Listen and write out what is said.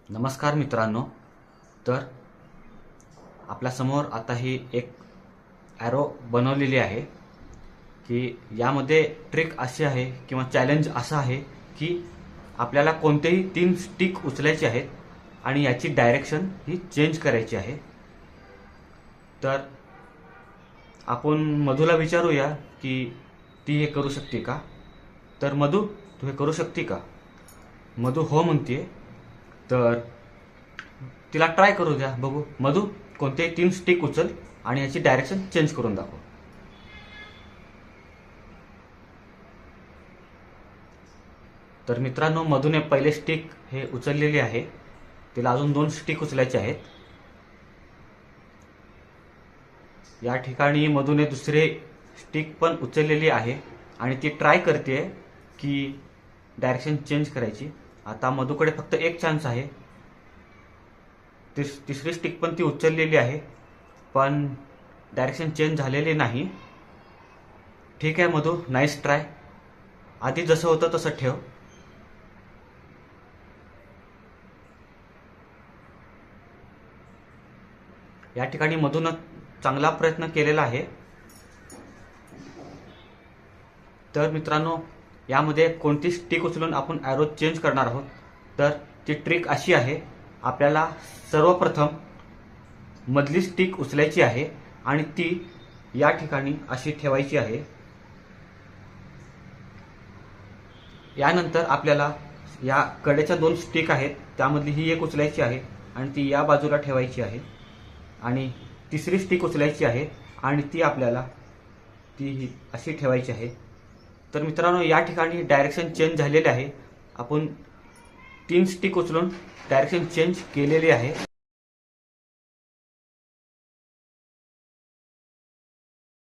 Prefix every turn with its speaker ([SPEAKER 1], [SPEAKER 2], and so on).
[SPEAKER 1] नमस्कार मित्रांनो. तर आपल्यासमोर आता ही एक ॲरो बनवलेली आहे की यामध्ये ट्रिक अशी आहे किंवा चॅलेंज असं आहे की आपल्याला कोणतेही 3 स्टिक उचलायचे आहेत आणि याची डायरेक्शन ही चेंज करायची आहे. तर आपण मधूला विचारूया की ती हे करू शकते का. तर मधू, तू हे करू शकते का? मधू हो म्हणते. तर तिला ट्राय करू द्या, बघू. मधू, कोणतेही 3 स्टिक उचल आणि याची डायरेक्शन चेंज करून दाखव. तर मित्रांनो, मधूने पहिले स्टिक हे उचललेली आहे. तिला अजून 2 स्टिक उचलायचे आहेत. या ठिकाणी मधूने दुसरे स्टिक पण उचललेली आहे आणि ती ट्राय करते की डायरेक्शन चेंज करायची. आता मधूकडे फक्त एक चान्स आहे. तिसरी स्टिक पण ती उचललेली आहे, पण डायरेक्शन चेंज झालेली नाही. ठीक आहे मधू, नाईस ट्राय. आधी जसं होतं तसं ठेव. या ठिकाणी मधून चांगला प्रयत्न केलेला आहे. तर मित्रांनो, यामध्ये कोणती स्टिक उचलून आपण ॲरो चेंज करणार आहोत. तर ती ट्रिक अशी आहे, आपल्याला सर्वप्रथम मधली स्टिक उचलायची आहे आणि ती या ठिकाणी अशी ठेवायची आहे. यानंतर आपल्याला या कडेच्या 2 स्टिक आहेत त्यामधली ही एक उचलायची आहे आणि ती या बाजूला ठेवायची आहे आणि तिसरी स्टिक उचलायची आहे आणि ती आपल्याला ती अशी ठेवायची आहे. तर मित्रांनो, या ठिकाणी डायरेक्शन चेंज झालेले आहे. आपण 3 स्टिक उचलून डायरेक्शन चेंज केलेली आहे.